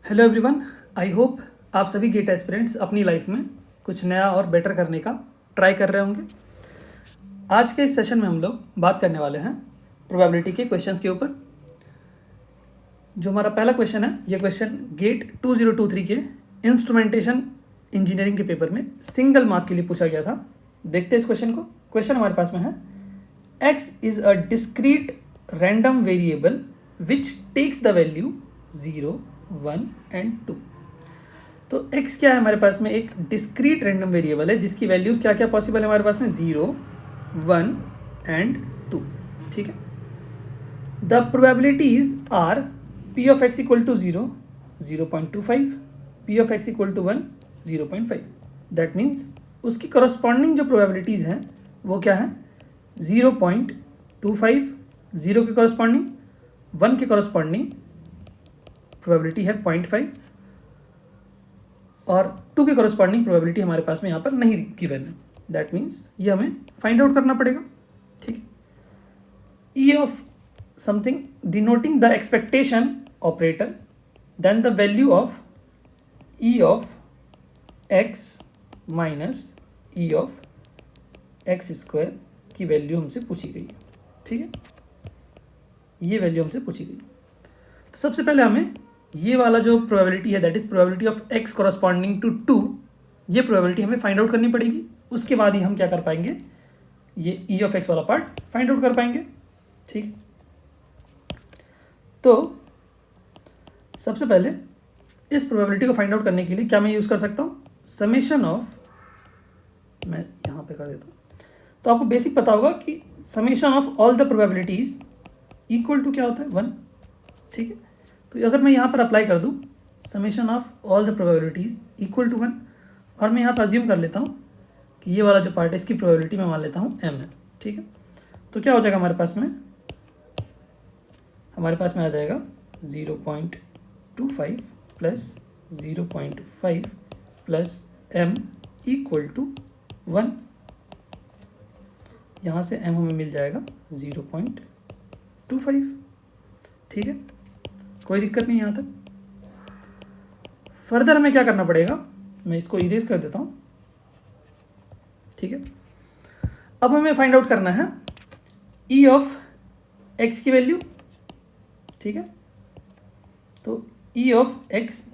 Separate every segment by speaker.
Speaker 1: Hello everyone, I hope आप सभी gate aspirants अपनी लाइफ में कुछ नया और बेटर करने का ट्राई कर रहे होंगे। आज के इस सेशन में हम लोग बात करने वाले हैं प्रोबेबिलिटी के क्वेश्चंस के ऊपर। जो हमारा पहला क्वेश्चन है, ये क्वेश्चन गेट 2023 के इंस्ट्रूमेंटेशन इंजीनियरिंग के पेपर में सिंगल मार्क के लिए पूछा गया था। देखते हैं इस क्वेश्चन को। क्वेश्चन हमारे पास में है, x is a discrete random variable which takes the value 0, 1 and 2। तो x क्या है हमारे पास में, एक डिस्क्रीट रैंडम वेरिएबल है जिसकी वैल्यूज क्या क्या पॉसिबल है हमारे पास में, 0, 1 एंड 2। ठीक है। The probabilities are p of x equal to 0, 0.25, p of x equal to 1, 0.5। That means उसकी करस्पॉन्डिंग जो प्रोबेबिलिटीज हैं वो क्या है, 0.25, 0 के करस्पॉन्डिंग, 1 के करस्पॉन्डिंग प्रोबेबिलिटी है 0.5 और 2 के करस्पॉन्डिंग प्रोबेबिलिटी हमारे पास में यहाँ पर नहीं गिवन है। दैट मीन्स ये हमें फाइंड आउट करना पड़ेगा। ठीक है। E of something denoting the expectation operator, then the value of E of X minus E of X square की वैल्यू हमसे पूछी गई है। ठीक है, ये वैल्यू हमसे पूछी गई। तो सबसे पहले हमें ये वाला जो प्रोबेबिलिटी है, that is probability of x corresponding to 2, ये प्रोबेबिलिटी हमें फाइंड आउट करनी पड़ेगी। उसके बाद ही हम क्या कर पाएंगे, ये e ऑफ x वाला पार्ट फाइंड आउट कर पाएंगे। ठीक है। तो सबसे पहले इस प्रोबेबिलिटी को फाइंड आउट करने के लिए क्या मैं यूज़ कर सकता हूँ, समेशन ऑफ, मैं यहाँ पे कर देता हूँ। तो आपको बेसिक पता होगा कि summation of all the probabilities equal to क्या होता है, 1। ठीक है। तो अगर मैं यहाँ पर अप्लाई कर दूँ summation of all the probabilities equal to 1, और मैं यहाँ पर अज्यूम कर लेता हूँ कि ये वाला जो पार्ट है इसकी प्रोबेबिलिटी मैं मान लेता हूँ m है। ठीक है। तो क्या हो जाएगा हमारे पास में आ जाएगा 0.25 plus 0.5 plus m equal to 1। यहाँ से m हमें मिल जाएगा 0.25। ठीक है, कोई दिक्कत नहीं यहाँ तक। फर्दर हमें क्या करना पड़ेगा, मैं इसको इरेज कर देता हूँ। ठीक है। अब हमें फाइंड आउट करना है ई ऑफ एक्स की वैल्यू। ठीक है। तो ई ऑफ एक्स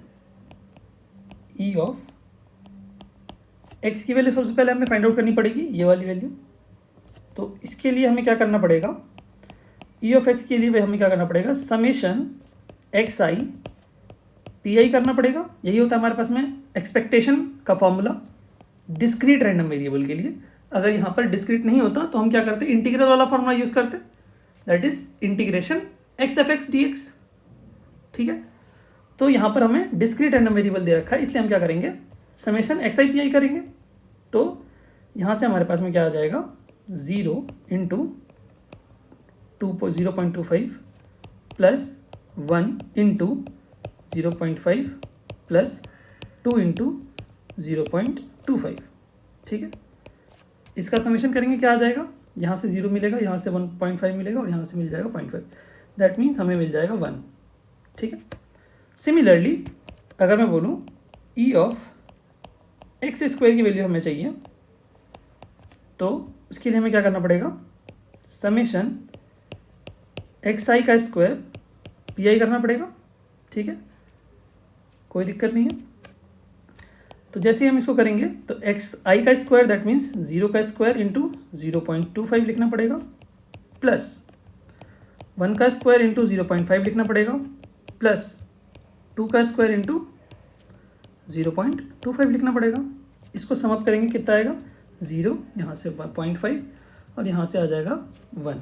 Speaker 1: की वैल्यू सबसे पहले हमें फाइंड आउट करनी पड़ेगी, ये वाली वैल्यू। तो इसके लिए हमें क्या करना पड़ेगा, ई ऑफ एक्स के लिए हमें क्या करना पड़ेगा, summation x I P I करना पड़ेगा। यही होता है हमारे पास में एक्सपेक्टेशन का फॉर्मूला डिस्क्रीट रैंडम वेरिएबल के लिए। अगर यहाँ पर डिस्क्रीट नहीं होता तो हम क्या करते, इंटीग्रल वाला फॉर्मूला यूज़ करते, that is integration x F x D x. ठीक है। तो यहाँ पर हमें डिस्क्रीट रैंडम वेरिएबल दे रखा है, इसलिए हम क्या करेंगे, summation x I P I करेंगे। तो यहाँ से हमारे पास में क्या आ जाएगा, 0 into 0.25 plus 1 into 0.5 plus 2 into 0.25। ठीक है। इसका समेशन करेंगे, क्या आ जाएगा, यहाँ से 0 मिलेगा, यहाँ से 1.5 मिलेगा और यहाँ से मिल जाएगा 0.5। दैट मीन्स हमें मिल जाएगा 1। ठीक है। सिमिलरली अगर मैं बोलूँ ई ऑफ एक्स स्क्वायर की वैल्यू हमें चाहिए, तो उसके लिए हमें क्या करना पड़ेगा, समेशन एक्स आई का स्क्वायर पी आई करना पड़ेगा। ठीक है, कोई दिक्कत नहीं है। तो जैसे ही हम इसको करेंगे तो एक्स आई का स्क्वायर, दैट मीन्स 0 का स्क्वायर इंटू 0.25 लिखना पड़ेगा, प्लस 1 का स्क्वायर इंटू 0.5 लिखना पड़ेगा, प्लस 2 का स्क्वायर इंटू 0.25 लिखना पड़ेगा। इसको सम अप करेंगे, कितना आएगा, 0, यहाँ से 0.5 और यहाँ से आ जाएगा 1,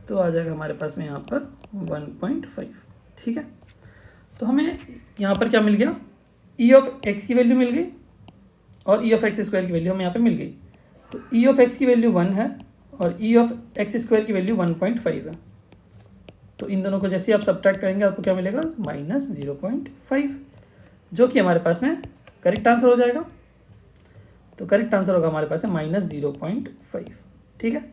Speaker 1: तो आ जाएगा हमारे पास में यहाँ पर 1.5। ठीक है। तो हमें यहाँ पर क्या मिल गया, ई ऑफ एक्स की वैल्यू मिल गई और ई ऑफ एक्स स्क्वायर की वैल्यू हमें यहाँ पे मिल गई। तो ई ऑफ एक्स की वैल्यू 1 है और ई ऑफ एक्स स्क्वायर की वैल्यू 1.5 है। तो इन दोनों को जैसे आप सब्ट्रैक्ट करेंगे आपको क्या मिलेगा, माइनस 0.5, जो कि हमारे पास में करेक्ट आंसर हो जाएगा। तो करेक्ट आंसर होगा हमारे पास में माइनस 0.5। ठीक है।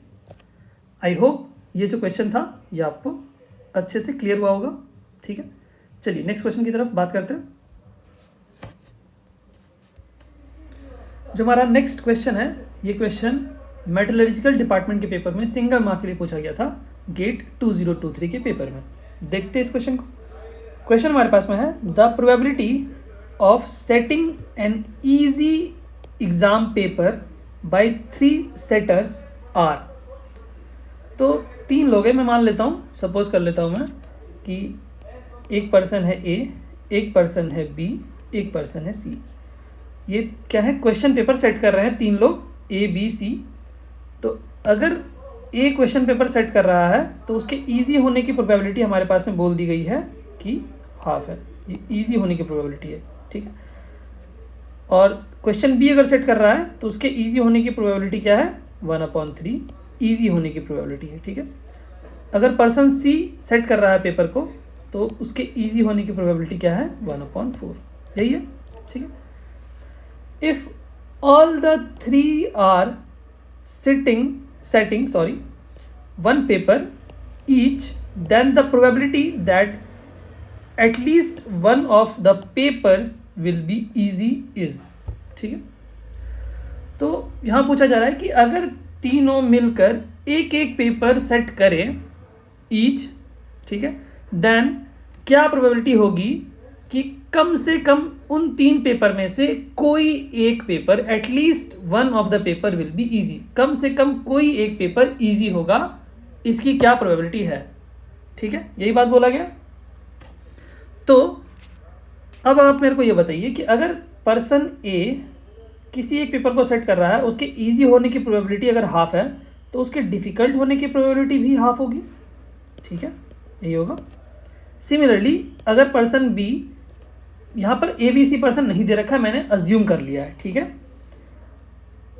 Speaker 1: आई होप ये जो क्वेश्चन था ये आपको अच्छे से क्लियर हुआ होगा। ठीक है। चलिए नेक्स्ट क्वेश्चन की तरफ बात करते हैं। जो हमारा नेक्स्ट क्वेश्चन है, ये क्वेश्चन मेटलर्जिकल डिपार्टमेंट के पेपर में सिंगल मार्क के लिए पूछा गया था, गेट 2023 के पेपर में। देखते हैं इस क्वेश्चन को। क्वेश्चन हमारे पास में है, the probability of setting an easy exam paper by 3 setters are. तो 3 लोग हैं, मैं मान लेता हूँ, सपोज कर लेता हूँ मैं कि एक पर्सन है ए, एक पर्सन है बी, एक पर्सन है सी। ये क्या है, क्वेश्चन पेपर सेट कर रहे हैं 3 लोग ए बी सी। तो अगर ए क्वेश्चन पेपर सेट कर रहा है तो उसके इजी होने की प्रोबेबिलिटी हमारे पास में बोल दी गई है कि हाफ है, ये इजी होने की प्रोबेबिलिटी है, ठीक है। और क्वेश्चन बी अगर सेट कर रहा है तो उसके इजी होने की प्रोबेबिलिटी क्या है, 1/3 इजी होने की प्रोबेबिलिटी है, ठीक है। अगर पर्सन सी सेट कर रहा है पेपर को तो उसके इजी होने की प्रोबेबिलिटी क्या है, 1/4, यही है, ठीक है। If all the 3 are setting one paper each, then the probability that at least one of the papers will be easy is, ठीक है। तो यहाँ पूछा जा रहा है कि अगर तीनों मिलकर एक एक पेपर सेट करें ईच, ठीक है, देन क्या प्रोबेबिलिटी होगी कि कम से कम उन 3 पेपर में से कोई एक paper, at least one of the paper will be easy, कम से कम कोई एक पेपर इजी होगा, इसकी क्या प्रोबेबिलिटी है, ठीक है, यही बात बोला गया। तो अब आप मेरे को ये बताइए कि अगर पर्सन ए किसी एक पेपर को सेट कर रहा है, उसके इजी होने की प्रोबेबिलिटी अगर हाफ है तो उसके डिफ़िकल्ट होने की प्रोबेबिलिटी भी हाफ होगी, ठीक है, यही होगा। सिमिलरली अगर पर्सन बी, यहाँ पर ए बी सी पर्सन नहीं दे रखा है, मैंने अज्यूम कर लिया है, ठीक है।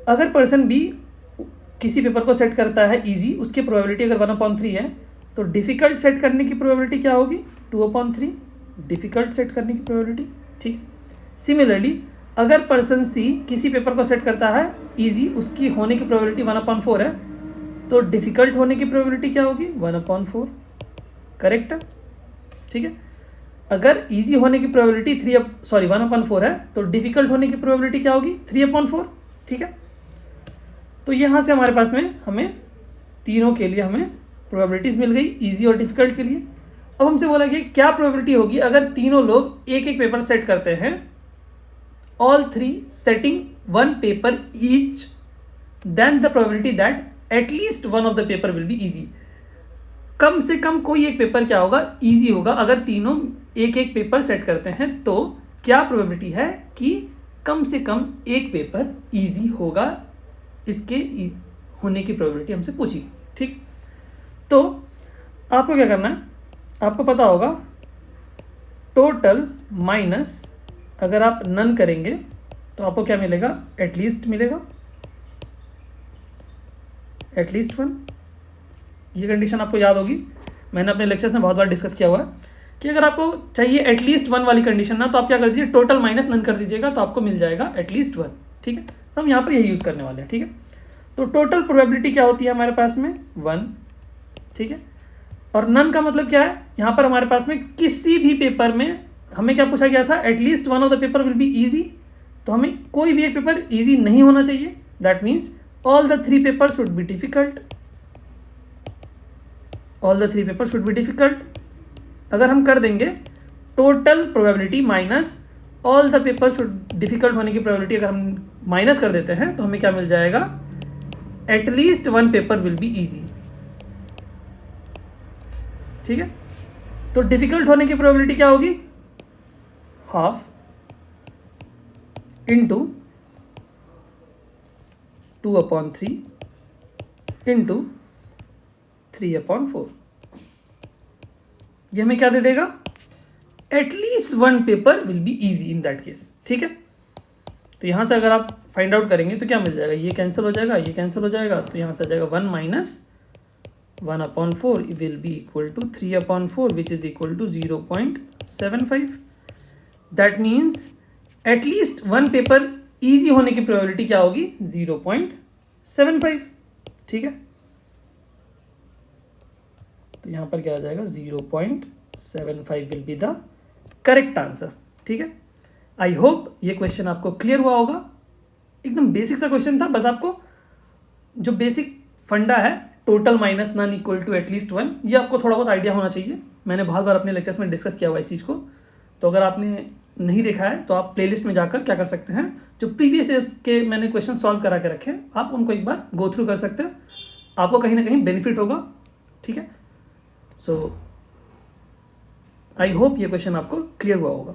Speaker 1: अगर पर्सन बी किसी पेपर को सेट करता है इजी, उसकी प्रोबेबिलिटी अगर 1/3 है तो डिफ़िकल्ट सेट करने की प्रोबेबिलिटी क्या होगी, 2/3 डिफ़िकल्ट सेट करने की प्रोबेबिलिटी, ठीक। सिमिलरली अगर पर्सन सी किसी पेपर को सेट करता है इजी, उसकी होने की प्रोबेबिलिटी 1/4 है, तो डिफ़िकल्ट होने की प्रोबेबिलिटी क्या होगी, 1/4, करेक्ट है, ठीक है। अगर इजी होने की प्रोबेबिलिटी 1/4 है तो डिफ़िकल्ट होने की प्रोबेबिलिटी क्या होगी, 3/4, ठीक है। तो यहाँ से हमारे पास में हमें तीनों के लिए हमें प्रोबेबिलिटीज़ मिल गई, इजी और डिफ़िकल्ट के लिए। अब हमसे बोला गया क्या प्रोबेबिलिटी होगी अगर तीनों लोग एक एक पेपर सेट करते हैं, all 3 setting 1 paper each, then the probability that at least one of the paper will be easy, कम से कम कोई एक पेपर क्या होगा, इजी होगा। अगर तीनों एक एक पेपर सेट करते हैं तो क्या प्रोबेबिलिटी है कि कम से कम एक पेपर इजी होगा, इसके होने की प्रोबेबिलिटी हमसे पूछी, ठीक। तो आपको क्या करना है, आपको पता होगा टोटल माइनस, अगर आप नन करेंगे तो आपको क्या मिलेगा, एटलीस्ट मिलेगा, एटलीस्ट 1। ये कंडीशन आपको याद होगी, मैंने अपने लेक्चर्स में बहुत बार डिस्कस किया हुआ है कि अगर आपको चाहिए एटलीस्ट 1 वाली कंडीशन ना, तो आप क्या कर दीजिए, टोटल माइनस नन कर दीजिएगा, तो आपको मिल जाएगा एटलीस्ट 1, ठीक है। तो हम यहाँ पर यही यूज़ करने वाले हैं, ठीक है। तो टोटल प्रोबेबिलिटी क्या होती है हमारे पास में, 1, ठीक है। और नन का मतलब क्या है, यहाँ पर हमारे पास में किसी भी पेपर में हमें क्या पूछा गया था, at least one of the paper will be easy, तो हमें कोई भी एक पेपर ईजी नहीं होना चाहिए, that means all the 3 paper should be difficult, all the 3 paper should be difficult. अगर हम कर देंगे total probability minus all the paper should difficult होने की प्रोबेबिलिटी, अगर हम माइनस कर देते हैं तो हमें क्या मिल जाएगा, at least 1 paper will be easy, ठीक है। तो डिफिकल्ट होने की प्रोबेबिलिटी क्या होगी, हाफ इंटू 2/3 इंटू 3/4, ये हमें क्या दे देगा, at least 1 paper will be easy in that case, ठीक है। तो यहाँ से अगर आप फाइंड आउट करेंगे तो क्या मिल जाएगा, ये कैंसिल हो जाएगा, ये कैंसिल हो जाएगा, तो यहाँ से आ जाएगा 1 minus 1/4 will be equal to 3/4 which is equal to 0.75। That means at least 1 paper easy होने की प्रोबेबिलिटी क्या होगी, 0.75, ठीक है। तो यहाँ पर क्या आ जाएगा, 0.75 will be the correct answer. ठीक है, आई होप ये क्वेश्चन आपको क्लियर हुआ होगा। एकदम बेसिक सा क्वेश्चन था, बस आपको जो बेसिक फंडा है total minus none equal to at least 1, ये आपको थोड़ा बहुत आइडिया होना चाहिए। मैंने बहुत बार अपने लेक्चर्स में डिस्कस किया हुआ इस चीज़ को, तो अगर आपने नहीं देखा है तो आप प्लेलिस्ट में जाकर क्या कर सकते हैं, जो प्रीवियस ईयर्स के मैंने क्वेश्चन सॉल्व करा के रखे हैं आप उनको एक बार गो थ्रू कर सकते हैं, आपको कहीं ना कहीं बेनिफिट होगा। ठीक है, सो आई होप ये क्वेश्चन आपको क्लियर हुआ होगा।